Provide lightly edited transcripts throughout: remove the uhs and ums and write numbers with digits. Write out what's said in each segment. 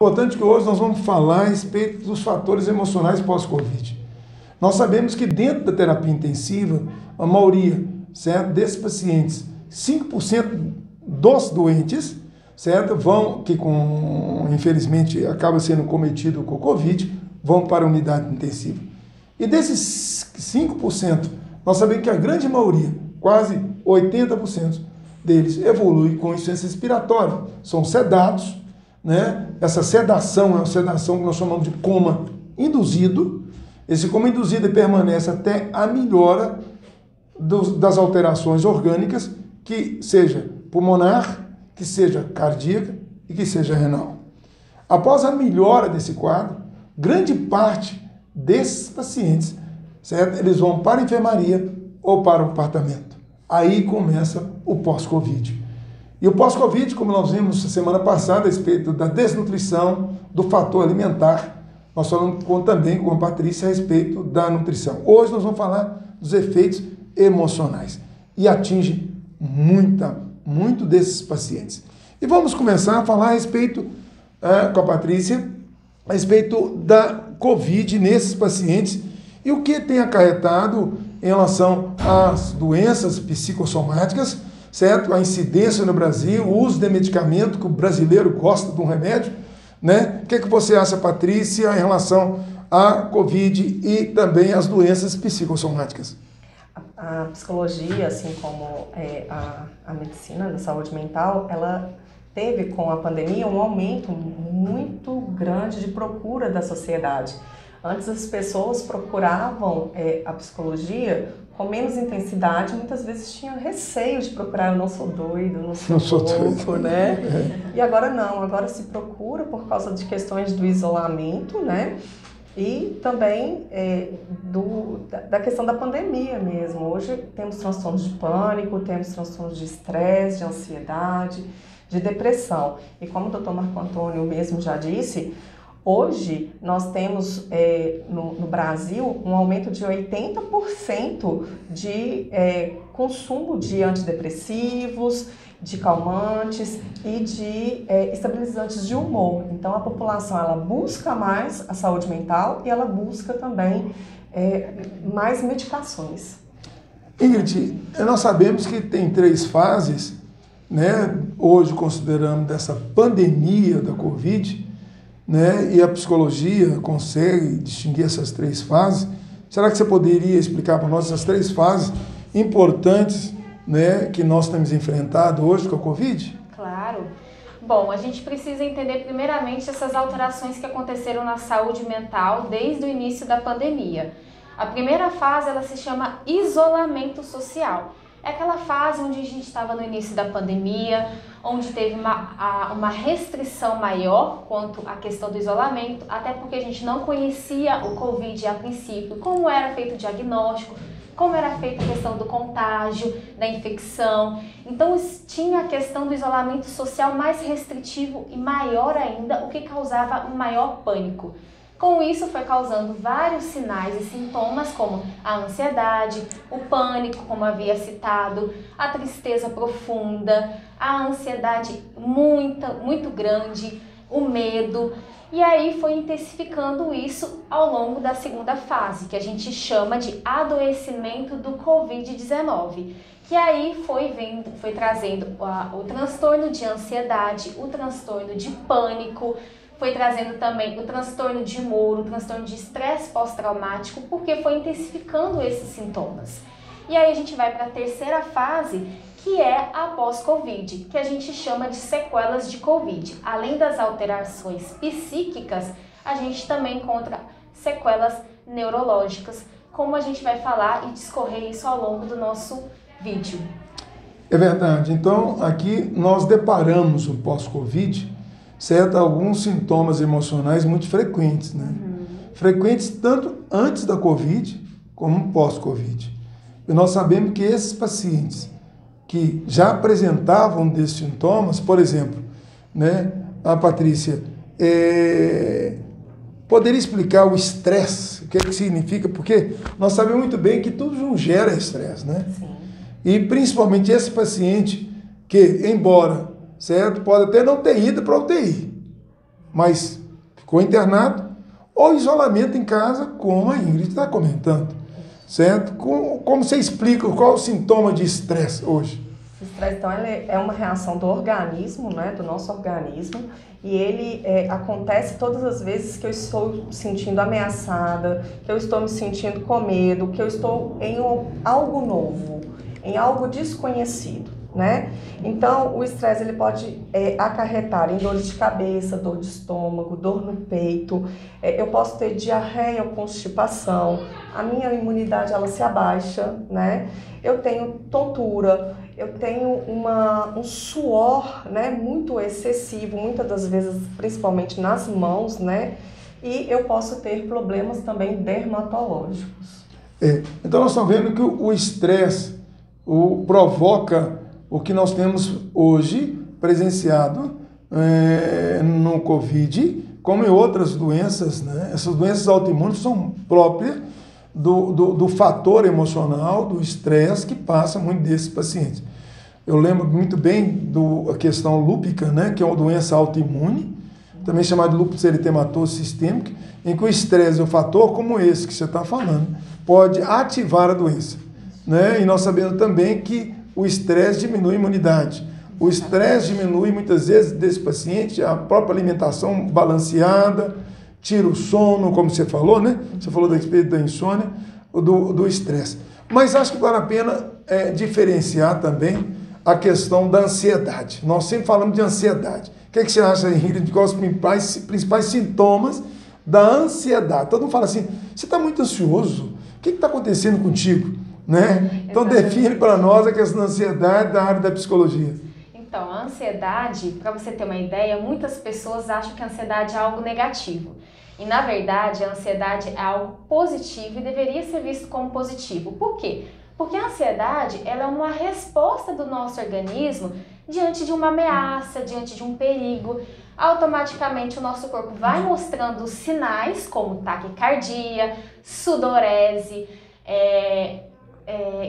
Importante que hoje nós vamos falar a respeito dos fatores emocionais pós-Covid. Nós sabemos que dentro da terapia intensiva, a maioria, certo, desses pacientes, 5% dos doentes, certo, infelizmente acaba sendo cometido com Covid, vão para a unidade intensiva. E desses 5%, nós sabemos que a grande maioria, quase 80% deles, evolui com insuficiência respiratória. São sedados, né? Essa sedação é uma sedação que nós chamamos de coma induzido. Esse coma induzido permanece até a melhora das alterações orgânicas, que seja pulmonar, que seja cardíaca e que seja renal. Após a melhora desse quadro, grande parte desses pacientes, certo? Eles vão para a enfermaria ou para o apartamento. Aí começa o pós-Covid. E o pós-Covid, como nós vimos semana passada, a respeito da desnutrição, do fator alimentar, nós falamos também com a Patrícia a respeito da nutrição. Hoje nós vamos falar dos efeitos emocionais e atinge muito desses pacientes. E vamos começar a falar a respeito, com a Patrícia, a respeito da Covid nesses pacientes e o que tem acarretado em relação às doenças psicossomáticas, certo? A incidência no Brasil, o uso de medicamento, que o brasileiro gosta de um remédio, né? O que você acha, Patrícia, em relação à Covid e também às doenças psicossomáticas? A psicologia, assim como a medicina da saúde mental, ela teve com a pandemia um aumento muito grande de procura da sociedade. Antes as pessoas procuravam a psicologia com menos intensidade, muitas vezes tinham receio de procurar, eu não sou doido, não sou louco, né? E agora não, agora se procura por causa de questões do isolamento, né? E também da questão da pandemia mesmo. Hoje temos transtornos de pânico, temos transtornos de estresse, de ansiedade, de depressão. E como o Dr. Marco Antônio mesmo já disse, hoje nós temos no Brasil um aumento de 80% de consumo de antidepressivos, de calmantes e de estabilizantes de humor. Então a população ela busca mais a saúde mental e ela busca também mais medicações. Ingrid, nós sabemos que tem 3 fases, né? Hoje consideramos dessa pandemia da Covid, né? E a psicologia consegue distinguir essas 3 fases. Será que você poderia explicar para nós essas 3 fases importantes, né, que nós temos enfrentado hoje com a Covid? Claro. Bom, a gente precisa entender primeiramente essas alterações que aconteceram na saúde mental desde o início da pandemia. A primeira fase, ela se chama isolamento social. É aquela fase onde a gente estava no início da pandemia, onde teve uma restrição maior quanto à questão do isolamento, até porque a gente não conhecia o Covid a princípio, como era feito o diagnóstico, como era feita a questão do contágio, da infecção. Então tinha a questão do isolamento social mais restritivo e maior ainda, o que causava um maior pânico. Com isso foi causando vários sinais e sintomas como a ansiedade, o pânico, como havia citado, a tristeza profunda, a ansiedade muito grande, o medo. E aí foi intensificando isso ao longo da segunda fase, que a gente chama de adoecimento do Covid-19. Que aí foi trazendo o transtorno de ansiedade, o transtorno de pânico, foi trazendo também o transtorno de humor, o transtorno de estresse pós-traumático, porque foi intensificando esses sintomas. E aí a gente vai para a terceira fase, que é a pós-Covid, que a gente chama de sequelas de Covid. Além das alterações psíquicas, a gente também encontra sequelas neurológicas, como a gente vai falar e discorrer isso ao longo do nosso vídeo. É verdade. Então, aqui nós deparamos o pós-Covid, certo? Alguns sintomas emocionais muito frequentes, né? Frequentes tanto antes da Covid como pós-Covid. E nós sabemos que esses pacientes que já apresentavam desses sintomas, por exemplo, né, a Patrícia, poderia explicar o estresse, o que é que significa? Porque nós sabemos muito bem que tudo gera estresse, né? Sim. E principalmente esse paciente que, embora, certo, pode até não ter ido para a UTI, mas ficou internado, ou isolamento em casa, como a Ingrid está comentando, certo? Como você explica qual é o sintoma de estresse hoje? O estresse, então, ele é uma reação do organismo, né, do nosso organismo, e ele acontece todas as vezes que eu estou me sentindo ameaçada, que eu estou me sentindo com medo, que eu estou em algo novo, em algo desconhecido, né? Então, o estresse ele pode acarretar em dor de cabeça, dor de estômago, dor no peito, eu posso ter diarreia ou constipação, a minha imunidade ela se abaixa, né? Eu tenho tontura, eu tenho um suor, né, muito excessivo, muitas das vezes, principalmente nas mãos, né? E eu posso ter problemas também dermatológicos. Então nós estamos vendo que o estresse provoca o que nós temos hoje presenciado no Covid, como em outras doenças, né? Essas doenças autoimunes são próprias do fator emocional, do estresse que passa muito desses pacientes. Eu lembro muito bem da questão lúpica, né, que é uma doença autoimune, também chamada de lúpus eritematoso sistêmico, em que o estresse é um fator como esse que você está falando, pode ativar a doença, né? E nós sabemos também que o estresse diminui a imunidade. O estresse diminui muitas vezes desse paciente a própria alimentação balanceada, tira o sono, como você falou, né? Você falou da respeito da insônia, do estresse. Mas acho que vale a pena diferenciar também a questão da ansiedade. Nós sempre falamos de ansiedade. O que você acha, Ingrid, de quais os principais sintomas da ansiedade? Todo mundo fala assim, você está muito ansioso, o que está acontecendo contigo? Né? Então define para nós a questão da ansiedade da área da psicologia. Então, a ansiedade, para você ter uma ideia, muitas pessoas acham que a ansiedade é algo negativo. E, na verdade, a ansiedade é algo positivo e deveria ser visto como positivo. Por quê? Porque a ansiedade ela é uma resposta do nosso organismo diante de uma ameaça, diante de um perigo. Automaticamente o nosso corpo vai mostrando sinais como taquicardia, sudorese,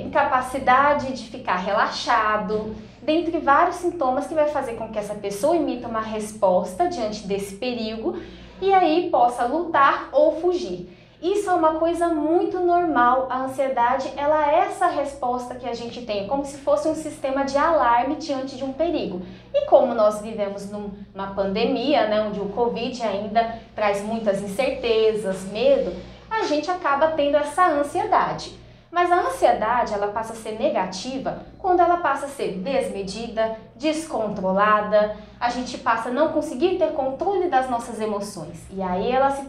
incapacidade de ficar relaxado, dentre vários sintomas que vai fazer com que essa pessoa emita uma resposta diante desse perigo e aí possa lutar ou fugir. Isso é uma coisa muito normal, a ansiedade ela é essa resposta que a gente tem, como se fosse um sistema de alarme diante de um perigo. E como nós vivemos numa pandemia, né, onde o Covid ainda traz muitas incertezas, medo, a gente acaba tendo essa ansiedade. Mas a ansiedade ela passa a ser negativa quando ela passa a ser desmedida, descontrolada, a gente passa a não conseguir ter controle das nossas emoções. E aí ela se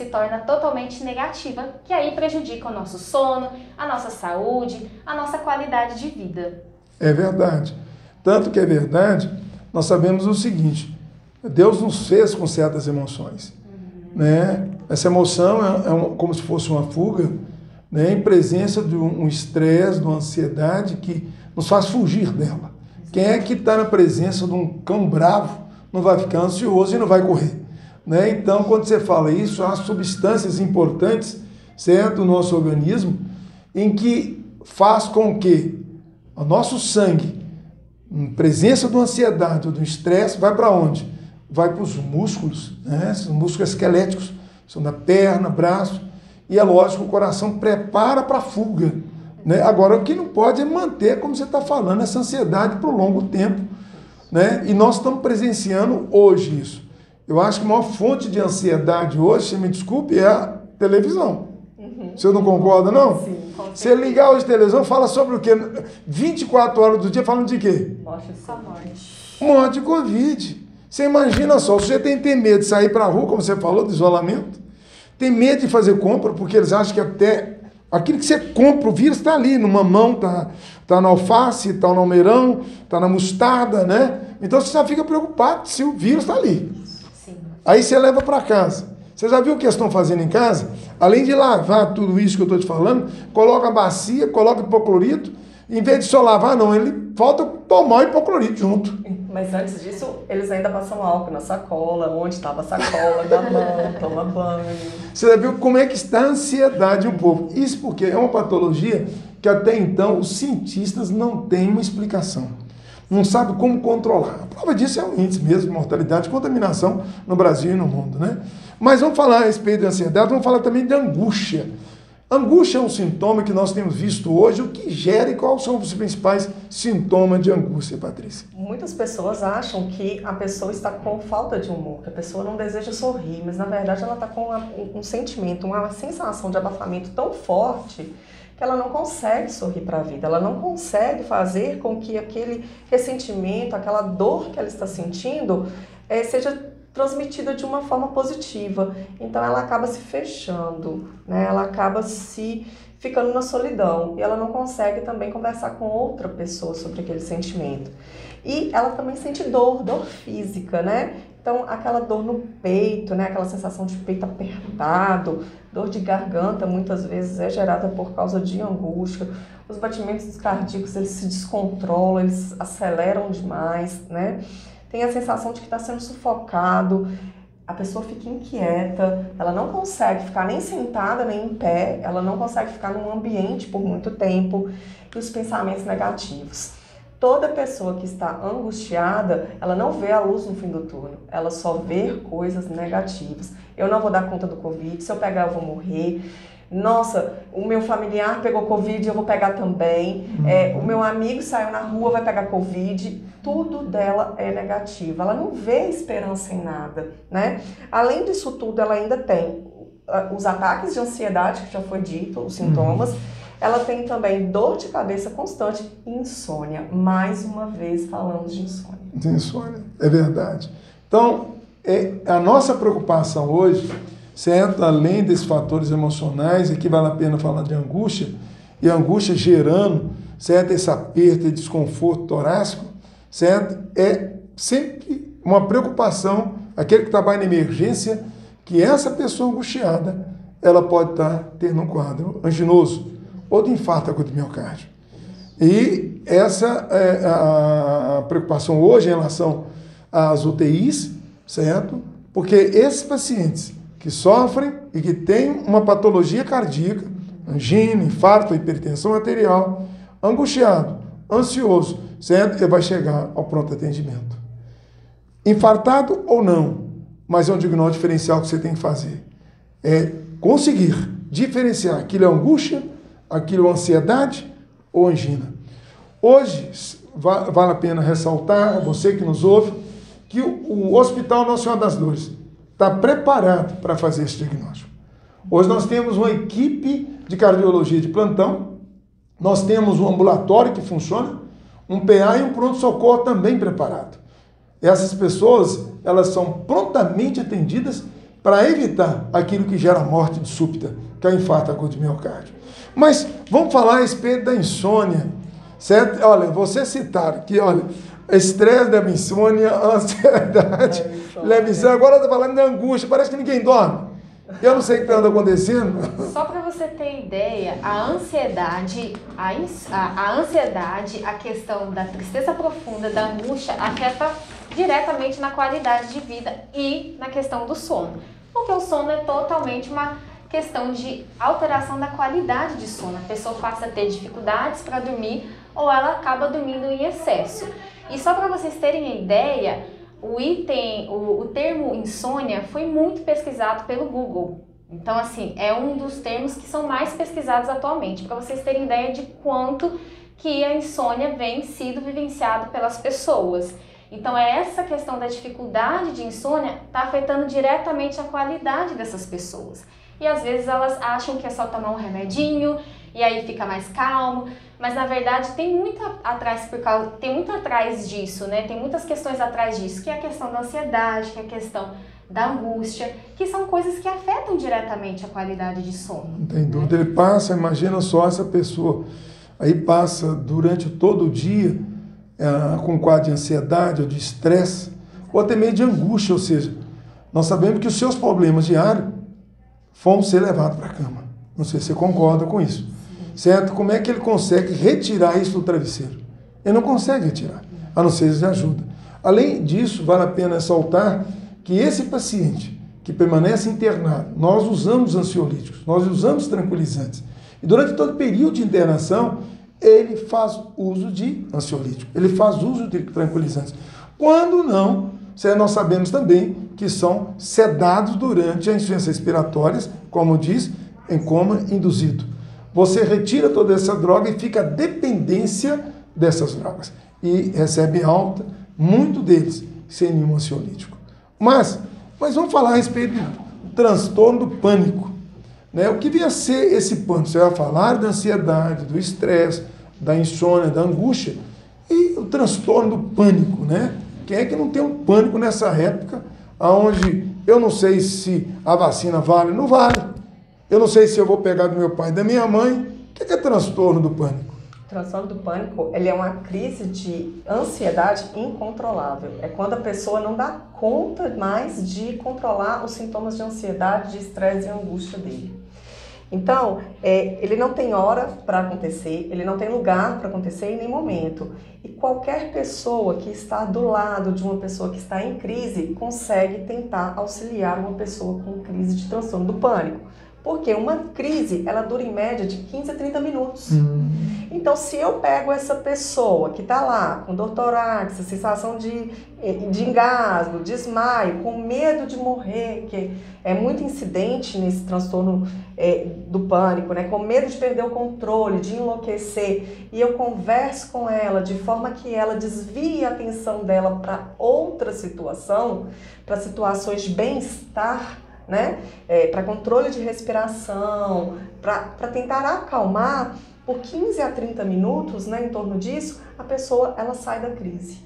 torna totalmente negativa, que aí prejudica o nosso sono, a nossa saúde, a nossa qualidade de vida. É verdade. Tanto que é verdade, nós sabemos o seguinte, Deus nos fez com certas emoções. Né? Essa emoção como se fosse uma fuga, né, em presença de um estresse, de uma ansiedade que nos faz fugir dela. Quem é que está na presença de um cão bravo não vai ficar ansioso e não vai correr? Né? Então, quando você fala isso, há substâncias importantes, certo, do nosso organismo, em que faz com que o nosso sangue, em presença de uma ansiedade ou de um estresse, vai para onde? Vai para os músculos, né? Os músculos esqueléticos, são da perna, braço, e é lógico, o coração prepara para a fuga. Né? Agora, o que não pode é manter, como você está falando, essa ansiedade por longo tempo. Né? E nós estamos presenciando hoje isso. Eu acho que a maior fonte de ansiedade hoje, se me desculpe, é a televisão. Você não concorda, não? Sim, você ligar hoje a televisão, fala sobre o quê? 24 horas do dia falando de quê? Morte de Covid. Você imagina só, você tem que ter medo de sair para a rua, como você falou, do isolamento. Tem medo de fazer compra, porque eles acham que até aquilo que você compra, o vírus está ali, no mamão, tá na alface, está no almeirão, está na mostarda, né? Então você já fica preocupado se o vírus está ali. Sim. Aí você leva para casa. Você já viu o que eles estão fazendo em casa? Além de lavar tudo isso que eu estou te falando, coloca a bacia, coloca hipoclorito, em vez de só lavar, não, ele volta a tomar o hipoclorito junto. Mas antes disso, eles ainda passam álcool na sacola, onde estava a sacola da mão, toma banho. Você já viu como é que está a ansiedade um pouco? Isso porque é uma patologia que até então os cientistas não têm uma explicação. não sabe como controlar. A prova disso é o índice mesmo de mortalidade e contaminação no Brasil e no mundo, né? Mas vamos falar a respeito de ansiedade, vamos falar também de angústia. Angústia é um sintoma que nós temos visto hoje, o que gera e quais são os principais sintomas de angústia, Patrícia? Muitas pessoas acham que a pessoa está com falta de humor, que a pessoa não deseja sorrir, mas na verdade ela está com um sentimento, uma sensação de abafamento tão forte que ela não consegue sorrir para a vida, ela não consegue fazer com que aquele ressentimento, aquela dor que ela está sentindo, seja transmitida de uma forma positiva. Então ela acaba se fechando, né? Ela acaba se ficando na solidão e ela não consegue também conversar com outra pessoa sobre aquele sentimento. E ela também sente dor física, né? Então aquela dor no peito, né? Aquela sensação de peito apertado, dor de garganta muitas vezes é gerada por causa de angústia. Os batimentos cardíacos, eles se descontrolam, eles aceleram demais, né? Tem a sensação de que está sendo sufocado, a pessoa fica inquieta, ela não consegue ficar nem sentada nem em pé, ela não consegue ficar num ambiente por muito tempo, e os pensamentos negativos. Toda pessoa que está angustiada, ela não vê a luz no fim do túnel, ela só vê coisas negativas. Eu não vou dar conta do Covid, se eu pegar eu vou morrer. Nossa, o meu familiar pegou Covid, eu vou pegar também. O meu amigo saiu na rua, vai pegar Covid. Tudo dela é negativo. Ela não vê esperança em nada, né? Além disso tudo, ela ainda tem os ataques de ansiedade, que já foi dito, os sintomas. Ela tem também dor de cabeça constante e insônia. Mais uma vez falamos de insônia. De insônia, é verdade. Então, a nossa preocupação hoje, certo? Além desses fatores emocionais, aqui vale a pena falar de angústia, e a angústia gerando, certo? Esse aperto e desconforto torácico, certo? É sempre uma preocupação, aquele que trabalha em emergência, que essa pessoa angustiada, ela pode estar tendo um quadro anginoso ou de infarto agudo do miocárdio. E essa é a preocupação hoje em relação às UTIs, certo? Porque esses pacientes que sofrem e que têm uma patologia cardíaca, angina, infarto, hipertensão arterial, angustiado, ansioso, certo? Ele vai chegar ao pronto atendimento. Infartado ou não, mas é um diagnóstico diferencial que você tem que fazer. É conseguir diferenciar aquilo é angústia, aquilo é ansiedade ou angina. Hoje, vale a pena ressaltar, você que nos ouve, que o Hospital Nossa Senhora das Dores está preparado para fazer esse diagnóstico. Hoje nós temos uma equipe de cardiologia de plantão, nós temos um ambulatório que funciona, um PA e um pronto-socorro também preparado. Essas pessoas, elas são prontamente atendidas para evitar aquilo que gera morte súbita, que é o infarto agudo de miocárdio. Mas vamos falar a respeito da insônia, certo? Olha, você citar que, olha, estresse leva insônia, ansiedade leva insônia. Agora está falando de angústia, parece que ninguém dorme. Eu não sei o que está acontecendo. Só para você ter ideia, a ansiedade, a questão da tristeza profunda, da angústia, afeta diretamente na qualidade de vida e na questão do sono. Porque o sono é totalmente uma questão de alteração da qualidade de sono. A pessoa passa a ter dificuldades para dormir ou ela acaba dormindo em excesso. E só para vocês terem ideia, o termo insônia foi muito pesquisado pelo Google. Então, assim, é um dos termos que são mais pesquisados atualmente, para vocês terem ideia de quanto que a insônia vem sido vivenciada pelas pessoas. Então, essa questão da dificuldade de insônia está afetando diretamente a qualidade dessas pessoas. E às vezes elas acham que é só tomar um remedinho e aí fica mais calmo, mas na verdade tem muito atrás disso, né? Tem muitas questões atrás disso, que é a questão da ansiedade, que é a questão da angústia, que são coisas que afetam diretamente a qualidade de sono. Não tem dúvida, ele passa, imagina só essa pessoa, aí passa durante todo o dia com quadro de ansiedade ou de estresse, ou até mesmo de angústia, ou seja, nós sabemos que os seus problemas diários vão ser levados para a cama. Não sei se você concorda com isso. Certo? Como é que ele consegue retirar isso do travesseiro? Ele não consegue retirar, a não ser de ajuda. Além disso, vale a pena ressaltar que esse paciente que permanece internado, nós usamos ansiolíticos, nós usamos tranquilizantes. E durante todo o período de internação, ele faz uso de ansiolítico, ele faz uso de tranquilizantes. Quando não, nós sabemos também que são sedados durante a insuficiência respiratória, como diz, em coma induzido. Você retira toda essa droga e fica a dependência dessas drogas. E recebe alta, muito deles, sem nenhum ansiolítico. Mas vamos falar a respeito do transtorno do pânico. Né? O que vem a ser esse pânico? Você vai falar da ansiedade, do estresse, da insônia, da angústia e o transtorno do pânico. Né? Quem é que não tem um pânico nessa época, onde eu não sei se a vacina vale ou não vale, eu não sei se eu vou pegar do meu pai e da minha mãe. O que é transtorno do pânico? O transtorno do pânico, ele é uma crise de ansiedade incontrolável. É quando a pessoa não dá conta mais de controlar os sintomas de ansiedade, de estresse e angústia dele. Então, ele não tem hora para acontecer, ele não tem lugar para acontecer em nenhum momento. E qualquer pessoa que está do lado de uma pessoa que está em crise consegue tentar auxiliar uma pessoa com crise de transtorno do pânico. Porque uma crise, ela dura em média de 15 a 30 minutos. Então, se eu pego essa pessoa que está lá com dor torácica, sensação de engasgo, desmaio, com medo de morrer, que é muito incidente nesse transtorno do pânico, né? Com medo de perder o controle, de enlouquecer, e eu converso com ela de forma que ela desvie a atenção dela para outra situação, para situações de bem-estar, né? Para controle de respiração, para tentar acalmar, por 15 a 30 minutos, né, em torno disso, a pessoa ela sai da crise.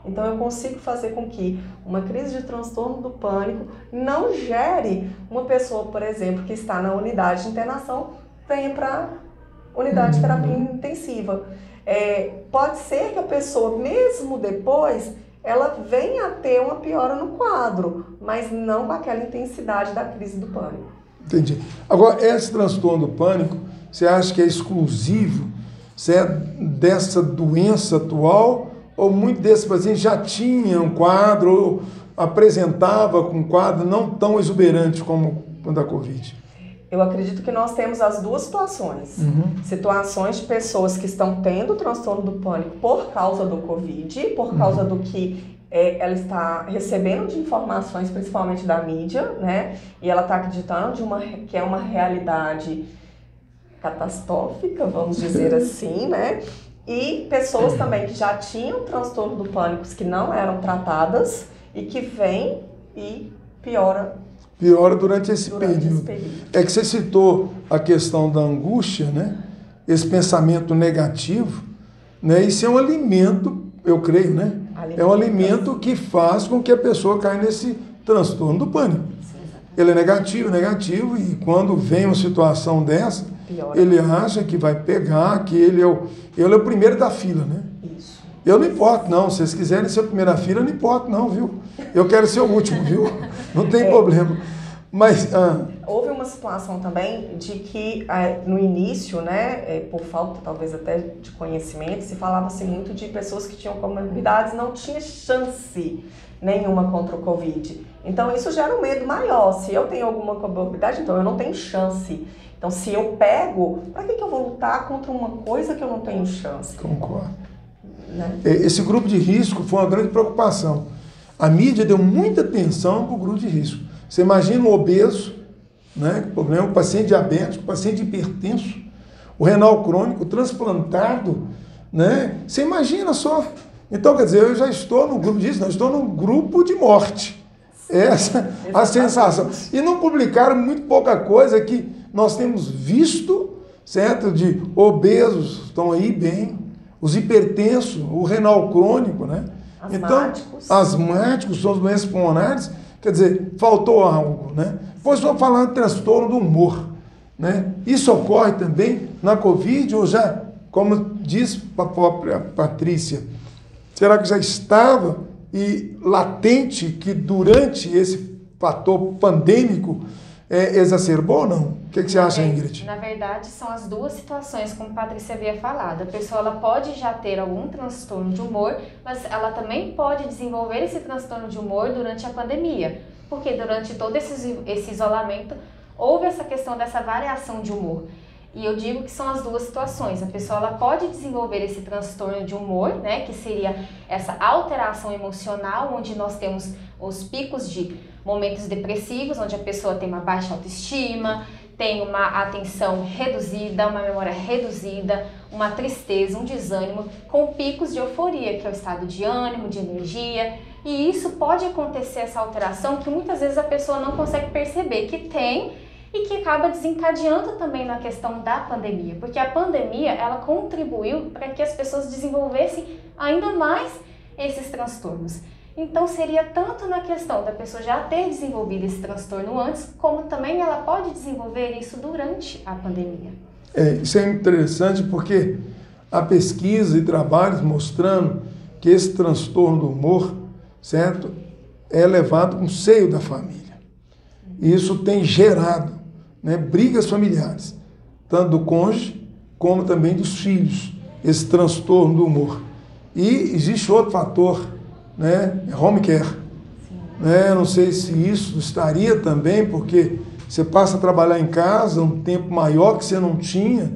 Então eu consigo fazer com que uma crise de transtorno do pânico não gere uma pessoa, por exemplo, que está na unidade de internação, venha para unidade de terapia intensiva. Pode ser que a pessoa, mesmo depois, ela venha a ter uma piora no quadro, mas não com aquela intensidade da crise do pânico. Entendi. Agora, esse transtorno do pânico, você acha que é exclusivo dessa doença atual, ou muitos desses pacientes já tinham um quadro, ou apresentava com um quadro não tão exuberante como o da Covid? Eu acredito que nós temos as duas situações. Situações de pessoas que estão tendo transtorno do pânico por causa do Covid, por causa do que ela está recebendo de informações, principalmente da mídia, né? E ela está acreditando que é uma realidade catastrófica, vamos dizer assim, né? E pessoas também que já tinham transtorno do pânico, que não eram tratadas e que vêm e piora durante esse período. É que você citou a questão da angústia, né? Esse pensamento negativo, né? Isso é um alimento, eu creio, né? É um alimento que faz com que a pessoa caia nesse transtorno do pânico. Ele é negativo, e quando vem uma situação dessa, ele acha que vai pegar, que ele é o primeiro da fila, né? Isso. Eu não importo, não. Se vocês quiserem ser a primeira fila, eu não importo, não, viu? Eu quero ser o último, viu? Não tem problema. Mas houve uma situação também de que no início, né, por falta talvez até de conhecimento, se falava-se muito de pessoas que tinham comorbidades, não tinha chance nenhuma contra o Covid. Então isso gera um medo maior. Se eu tenho alguma comorbidade, então eu não tenho chance. Então se eu pego, para que eu vou lutar contra uma coisa que eu não tenho chance? Concordo. Né? Esse grupo de risco foi uma grande preocupação. A mídia deu muita atenção para o grupo de risco. Você imagina um obeso, né, problema, um paciente diabético, um paciente hipertenso, o renal crônico, transplantado, né? Você imagina só. Então, quer dizer, eu já estou no grupo disso, não, estou no grupo de morte. Essa é a sensação. E não publicaram muito pouca coisa que nós temos visto, certo? De obesos estão aí bem, os hipertensos, o renal crônico, né? Asmáticos. Então, asmáticos são as doenças pulmonares. Quer dizer, faltou algo, né? Depois vamos falar de transtorno do humor, né? Isso ocorre também na Covid, ou já, como diz a própria Patrícia, será que já estava latente que durante esse fator pandêmico exacerbou ou não? O que você acha, Ingrid? Na verdade, são as duas situações, como a Patrícia havia falado. A pessoa ela pode já ter algum transtorno de humor, mas ela também pode desenvolver esse transtorno de humor durante a pandemia, porque durante todo esse isolamento houve essa questão dessa variação de humor. E eu digo que são as duas situações. A pessoa ela pode desenvolver esse transtorno de humor, né, que seria essa alteração emocional, onde nós temos os picos de momentos depressivos, onde a pessoa tem uma baixa autoestima, tem uma atenção reduzida, uma memória reduzida, uma tristeza, um desânimo, com picos de euforia, que é o estado de ânimo, de energia. E isso pode acontecer, essa alteração, que muitas vezes a pessoa não consegue perceber que tem, e que acaba desencadeando também na questão da pandemia, porque a pandemia ela contribuiu para que as pessoas desenvolvessem ainda mais esses transtornos. Então seria tanto na questão da pessoa já ter desenvolvido esse transtorno antes, como também ela pode desenvolver isso durante a pandemia. Isso é interessante porque há pesquisa e trabalhos mostrando que esse transtorno do humor, certo, é levado no seio da família. E isso tem gerado, né, brigas familiares, tanto do cônjuge como também dos filhos, esse transtorno do humor. E existe outro fator, né, home care. Né, não sei se isso estaria também, porque você passa a trabalhar em casa um tempo maior que você não tinha,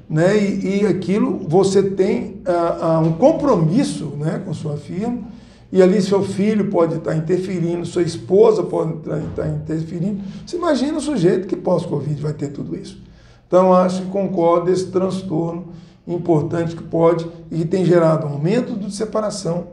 né, e aquilo você tem um compromisso, né, com sua firma. E ali seu filho pode estar interferindo, sua esposa pode estar interferindo. Você imagina o sujeito que pós-Covid vai ter tudo isso. Então, acho que concordo esse transtorno importante que pode e que tem gerado aumento de separação,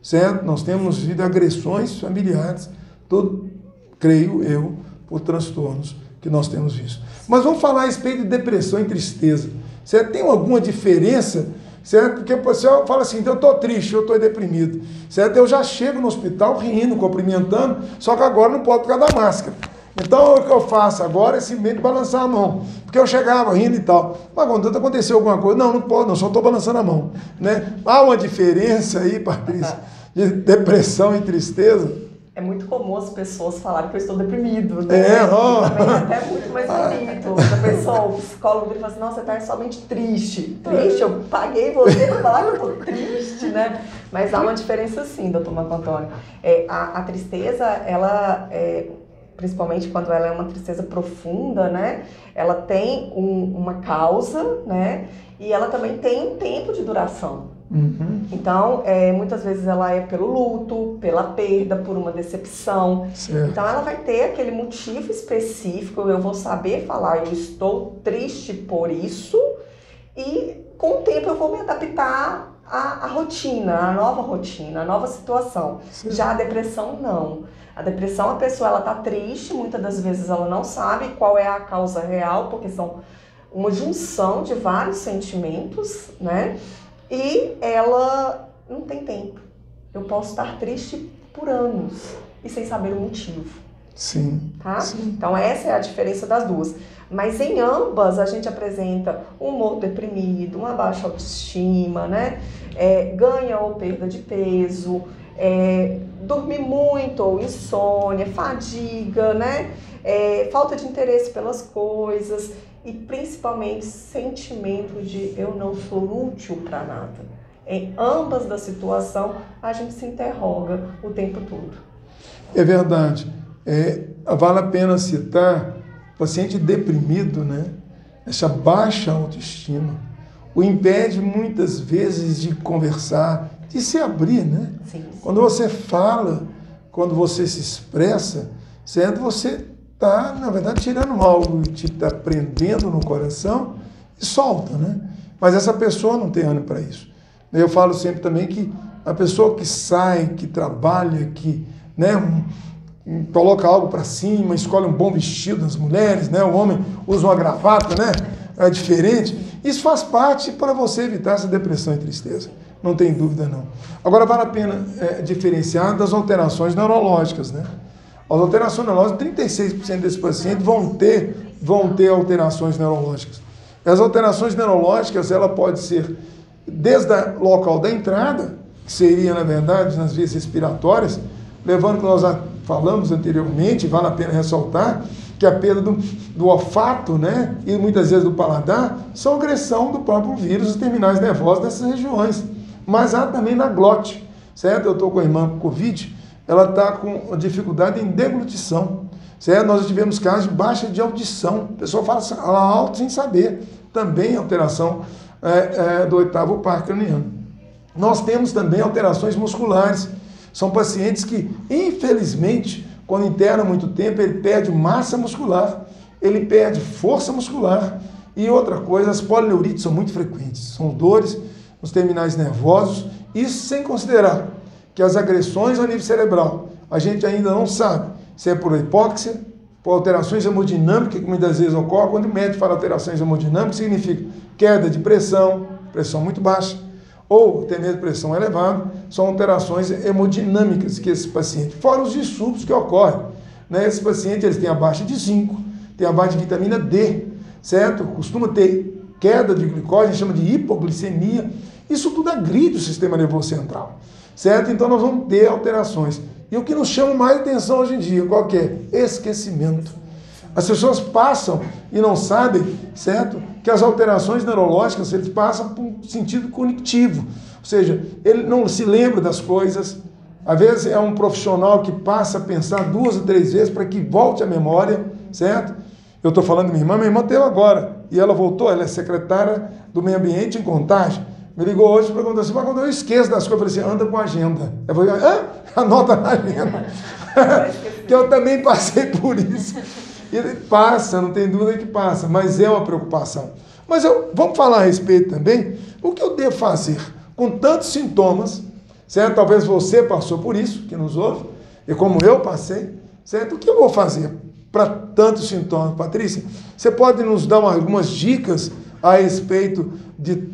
certo? Nós temos visto agressões familiares, tudo, creio eu, por transtornos que nós temos visto. Mas vamos falar a respeito de depressão e tristeza. Certo? Tem alguma diferença? Certo? Porque o pessoal fala assim, eu estou triste, eu estou deprimido, certo? Eu já chego no hospital rindo, cumprimentando, só que agora não pode por causa da máscara. Então, o que eu faço agora é simplesmente balançar a mão, porque eu chegava rindo e tal. Mas quando aconteceu alguma coisa, não pode, não, só estou balançando a mão. Né? Há uma diferença aí, Patrícia, de depressão e tristeza? É muito comum as pessoas falarem que eu estou deprimido, né? Também é até muito mais bonito. A pessoa, o psicólogo vira e fala assim, nossa, você está somente triste. Triste? Eu paguei você para falar que eu estou triste, né? Mas há uma diferença sim, doutor Marco Antônio. A tristeza, ela, principalmente quando ela é uma tristeza profunda, né? Ela tem uma causa, né? E ela também tem um tempo de duração. Uhum. Então, muitas vezes ela é pelo luto, pela perda, por uma decepção. Certo. Então, ela vai ter aquele motivo específico, eu vou saber falar, eu estou triste por isso, e com o tempo eu vou me adaptar à rotina, à nova situação. Certo. Já a depressão, não. A depressão, a pessoa está triste, muitas das vezes ela não sabe qual é a causa real, porque são uma junção de vários sentimentos, né? E ela não tem tempo. Eu posso estar triste por anos e sem saber o motivo. Sim. Tá? Sim. Então essa é a diferença das duas. Mas em ambas a gente apresenta um humor deprimido, uma baixa autoestima, né? Ganha ou perda de peso, dormir muito ou insônia, fadiga, né? Falta de interesse pelas coisas. E principalmente sentimento de eu não sou útil para nada. Em ambas da situação, a gente se interroga o tempo todo. É verdade. Vale a pena citar o paciente deprimido, né? Essa baixa autoestima o impede muitas vezes de conversar, de se abrir, né? Sim. Quando você fala, quando você se expressa, certo? Você está, na verdade, tirando algo que está prendendo no coração e solta, né? Mas essa pessoa não tem ânimo para isso. Eu falo sempre também que a pessoa que sai, que trabalha, que, né, coloca algo para cima, escolhe um bom vestido das mulheres, né? O homem usa uma gravata, né? É diferente. Isso faz parte para você evitar essa depressão e tristeza. Não tem dúvida, não. Agora, vale a pena diferenciar das alterações neurológicas, né? As alterações neurológicas, 36% desses pacientes vão ter alterações neurológicas. As alterações neurológicas, ela pode ser desde o local da entrada, que seria, na verdade, nas vias respiratórias, levando o que nós já falamos anteriormente, vale a pena ressaltar, que a perda do olfato, né, e muitas vezes do paladar, são agressão do próprio vírus, os terminais nervosos dessas regiões. Mas há também na glote, certo? Eu estou com a irmã com Covid, ela está com dificuldade em deglutição, certo? Nós já tivemos casos de baixa de audição. A pessoa fala alto sem saber. Também alteração do oitavo par craniano. Nós temos também alterações musculares. São pacientes que, infelizmente, quando interna muito tempo, ele perde massa muscular, ele perde força muscular. E outra coisa, as polineurites são muito frequentes. São dores nos terminais nervosos. Isso sem considerar que as agressões ao nível cerebral, a gente ainda não sabe se é por hipóxia, por alterações hemodinâmicas, que muitas vezes ocorrem. Quando o médico fala alterações hemodinâmicas, significa queda de pressão muito baixa, ou até mesmo pressão elevada, são alterações hemodinâmicas que esse paciente, fora os distúrbios que ocorrem, né? Esse paciente, eles têm a baixa de zinco, tem a baixa de vitamina D, certo? Costuma ter queda de glicose, a gente chama de hipoglicemia. Isso tudo agride o sistema nervoso central, certo? Então nós vamos ter alterações. E o que nos chama mais atenção hoje em dia, qual que é? Esquecimento. As pessoas passam e não sabem, certo? Que as alterações neurológicas, eles passam por um sentido cognitivo. Ou seja, ele não se lembra das coisas. Às vezes é um profissional que passa a pensar 2 ou 3 vezes para que volte a memória, certo? Eu estou falando de minha irmã teve agora. E ela voltou, ela é secretária do meio ambiente em Contagem. Me ligou hoje e perguntou assim, mas quando eu esqueço das coisas, eu falei assim, anda com agenda. Eu falei, anota na agenda. Que eu também passei por isso. E passa, não tem dúvida que passa, mas é uma preocupação. Mas vamos falar a respeito também, o que eu devo fazer com tantos sintomas, certo? Talvez você passou por isso, que nos ouve, e como eu passei, certo? O que eu vou fazer para tantos sintomas? Patrícia, você pode nos dar algumas dicas a respeito de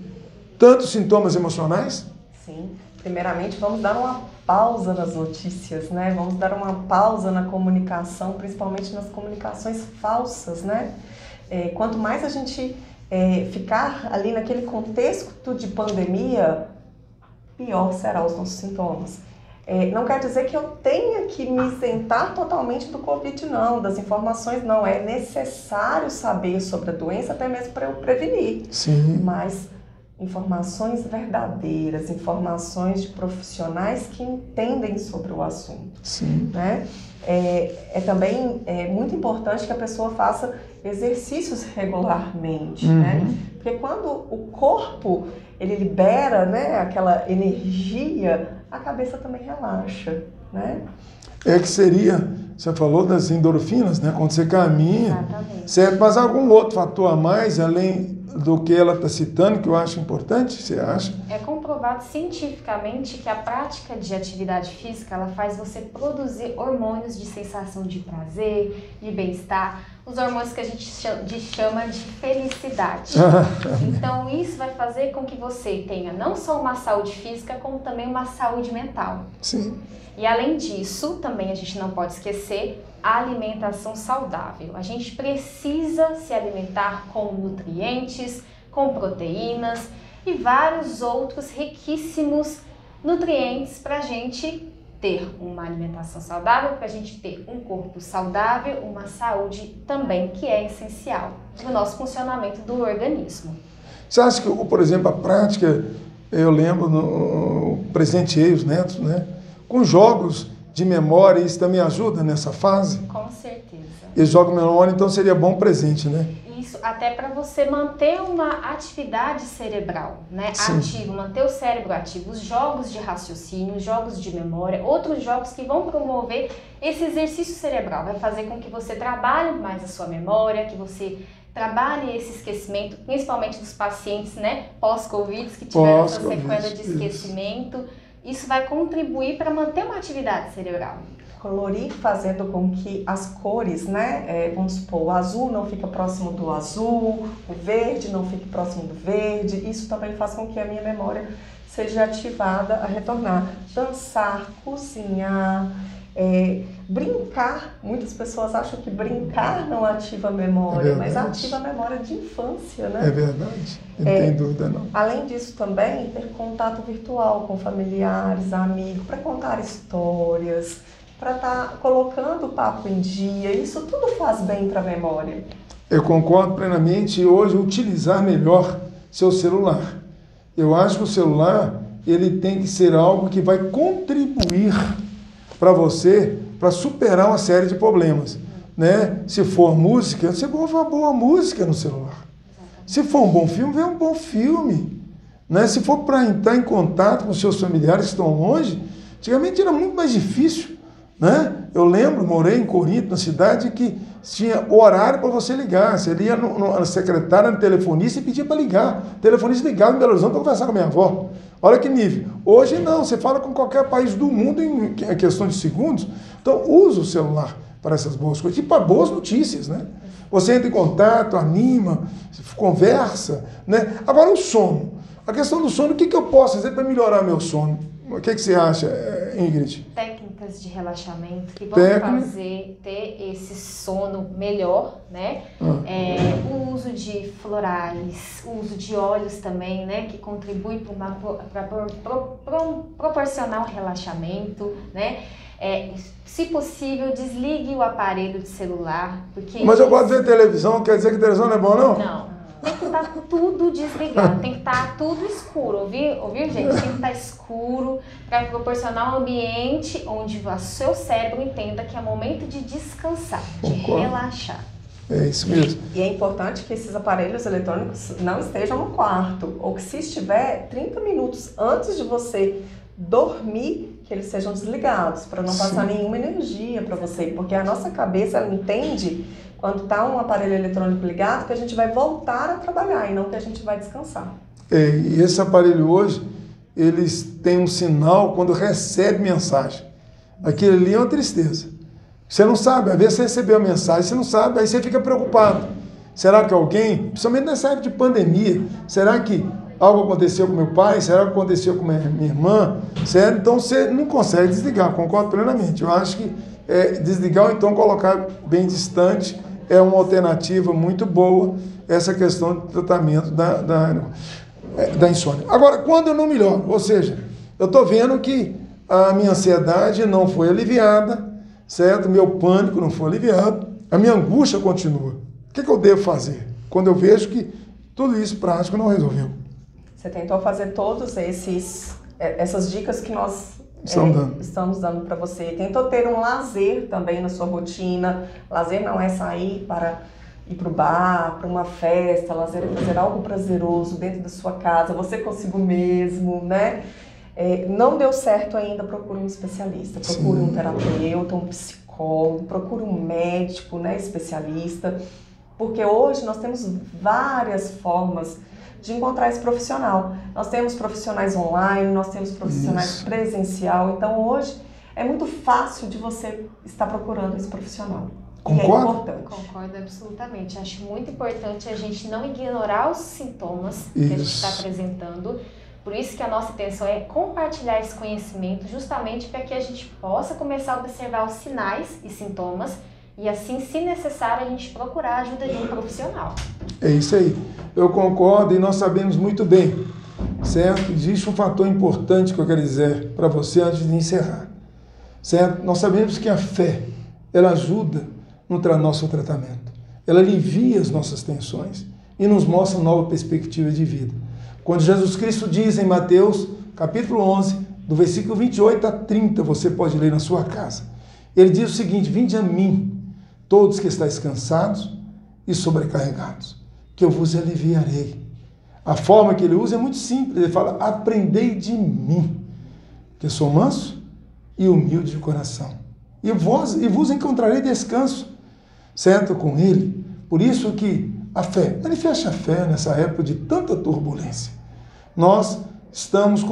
tantos sintomas emocionais? Sim. Primeiramente, vamos dar uma pausa nas notícias, né? Vamos dar uma pausa na comunicação, principalmente nas comunicações falsas, né? Quanto mais a gente ficar ali naquele contexto de pandemia, pior serão os nossos sintomas. Não quer dizer que eu tenha que me isentar totalmente do Covid, não, das informações, não. É necessário saber sobre a doença, até mesmo para eu prevenir. Sim. Mas informações verdadeiras, informações de profissionais que entendem sobre o assunto. Sim. Né? Também muito importante que a pessoa faça exercícios regularmente, né? Porque quando o corpo ele libera, né, aquela energia, a cabeça também relaxa, né? Que seria, você falou das endorfinas, né? Quando você caminha, Exatamente. certo? Mas algum outro fator a mais, além do que ela está citando, que eu acho importante, você acha? É comprovado cientificamente que a prática de atividade física, ela faz você produzir hormônios de sensação de prazer, de bem-estar, os hormônios que a gente chama de felicidade. Então isso vai fazer com que você tenha não só uma saúde física, como também uma saúde mental. Sim. E além disso, também a gente não pode esquecer a alimentação saudável. A gente precisa se alimentar com nutrientes, com proteínas e vários outros riquíssimos nutrientes para a gente ter uma alimentação saudável, para a gente ter um corpo saudável, uma saúde também que é essencial no nosso funcionamento do organismo. Você acha que, por exemplo, a prática, eu lembro, presenteei os netos, né? Com jogos de memória, isso também ajuda nessa fase? Com certeza. Eles jogam memória, então seria bom presente, né? Isso, até para você manter uma atividade cerebral, né? Sim. Ativo, manter o cérebro ativo. Os jogos de raciocínio, os jogos de memória, outros jogos que vão promover esse exercício cerebral. Vai fazer com que você trabalhe mais a sua memória, que você trabalhe esse esquecimento, principalmente dos pacientes, né? Pós-Covid, que tiveram essa sequela de esquecimento. Isso vai contribuir para manter uma atividade cerebral. Colorir fazendo com que as cores, né, vamos supor, o azul não fica próximo do azul, o verde não fique próximo do verde, isso também faz com que a minha memória seja ativada a retornar. Dançar, cozinhar, brincar, muitas pessoas acham que brincar não ativa a memória, mas ativa a memória de infância, né? É verdade, não tem dúvida não. Além disso também, ter contato virtual com familiares, amigos, para contar histórias, para estar colocando o papo em dia, isso tudo faz bem para a memória. Eu concordo plenamente, e hoje utilizar melhor seu celular. Eu acho que o celular, ele tem que ser algo que vai contribuir para você, para superar uma série de problemas. né? Se for música, você ouve uma boa música no celular. Se for um bom filme, vê um bom filme. Né? Se for para entrar em contato com seus familiares que estão longe, antigamente era muito mais difícil. Né? Eu lembro, morei em Corinto, na cidade que tinha horário para você ligar. Você ia na secretária, no telefonista e pedia para ligar. O telefonista ligava em Belo Horizonte para conversar com a minha avó. Olha que nível. Hoje não, você fala com qualquer país do mundo em questão de segundos. Então, usa o celular para essas boas coisas e para boas notícias, né? Você entra em contato, anima, conversa, né? Agora, o sono. A questão do sono, o que eu posso fazer para melhorar meu sono? O que você acha, Ingrid? Técnicas de relaxamento que vão fazer ter esse sono melhor, né? O uso de florais, o uso de óleos também, né? Que contribui para proporcionar um relaxamento, né? Se possível, desligue o aparelho de celular. Porque Mas eu gosto de ver televisão, quer dizer que televisão não é bom, não? Não. Tem que estar tudo desligado, tem que estar tudo escuro, ouviu, gente? Tem que estar escuro para proporcionar um ambiente onde o seu cérebro entenda que é momento de descansar, de relaxar. É isso mesmo. E é importante que esses aparelhos eletrônicos não estejam no quarto, ou que se estiver 30 minutos antes de você dormir, que eles sejam desligados, para não passar nenhuma energia para você, porque a nossa cabeça ela entende quando está um aparelho eletrônico ligado que a gente vai voltar a trabalhar e não que a gente vai descansar. E esse aparelho hoje, eles têm um sinal quando recebe mensagem. Aquilo ali é uma tristeza. Você não sabe, às vezes você recebeu a mensagem, você não sabe, aí você fica preocupado. Será que alguém, principalmente nessa época de pandemia, será que algo aconteceu com meu pai? Será que aconteceu com minha irmã? Certo? Então você não consegue desligar, concordo plenamente. Eu acho que desligar ou então colocar bem distante é uma alternativa muito boa, essa questão do tratamento da insônia. Agora, quando eu não melhoro, ou seja, eu estou vendo que a minha ansiedade não foi aliviada, certo? Meu pânico não foi aliviado, a minha angústia continua. O que eu devo fazer quando eu vejo que tudo isso prático não resolveu? Você tentou fazer todos essas dicas que nós estamos dando para você. Tentou ter um lazer também na sua rotina. Lazer não é sair para ir para o bar, para uma festa. Lazer é fazer algo prazeroso dentro da sua casa, você consigo mesmo, né? Não deu certo ainda, procure um especialista. Procure um terapeuta, um psicólogo, procure um médico, né, especialista. Porque hoje nós temos várias formas de encontrar esse profissional. Nós temos profissionais online, nós temos profissionais presencial, então hoje é muito fácil de você estar procurando esse profissional. Concordo? E é importante. Concordo absolutamente. Acho muito importante a gente não ignorar os sintomas que a gente está apresentando. Por isso que a nossa intenção é compartilhar esse conhecimento justamente para que a gente possa começar a observar os sinais e sintomas e assim, se necessário, a gente procurar a ajuda de um profissional. É isso aí. Eu concordo e nós sabemos muito bem, certo? Existe um fator importante que eu quero dizer para você antes de encerrar, certo? Nós sabemos que a fé, ela ajuda no nosso tratamento. Ela alivia as nossas tensões e nos mostra uma nova perspectiva de vida. Quando Jesus Cristo diz em Mateus, capítulo 11, do versículo 28 a 30, você pode ler na sua casa. Ele diz o seguinte: vinde a mim, todos que estáis cansados e sobrecarregados, que eu vos aliviarei. A forma que ele usa é muito simples. Ele fala: aprendei de mim, que eu sou manso e humilde de coração, e vos encontrarei descanso, certo, com ele. Por isso que a fé, manifeste a fé nessa época de tanta turbulência. Nós estamos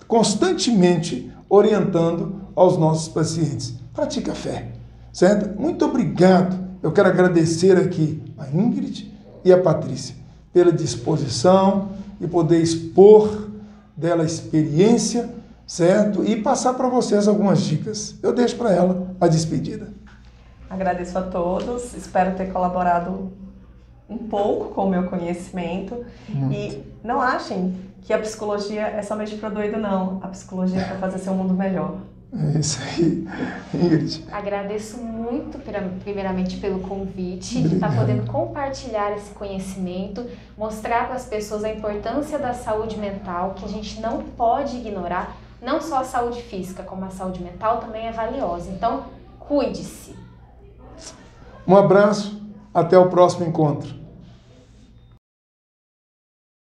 constantemente orientando aos nossos pacientes. Pratique a fé, certo? Muito obrigado. Eu quero agradecer aqui a Ingrid e a Patrícia pela disposição e poder expor dela a experiência, certo? E passar para vocês algumas dicas. Eu deixo para ela a despedida. Agradeço a todos, espero ter colaborado um pouco com o meu conhecimento. E não achem que a psicologia é somente para doido, não. A psicologia é para fazer seu mundo melhor. É isso aí, Ingrid. Agradeço muito, primeiramente, pelo convite, Obrigado. de estar podendo compartilhar esse conhecimento, mostrar para as pessoas a importância da saúde mental, que a gente não pode ignorar. Não só a saúde física, como a saúde mental também é valiosa. Então, cuide-se. Um abraço, até o próximo encontro.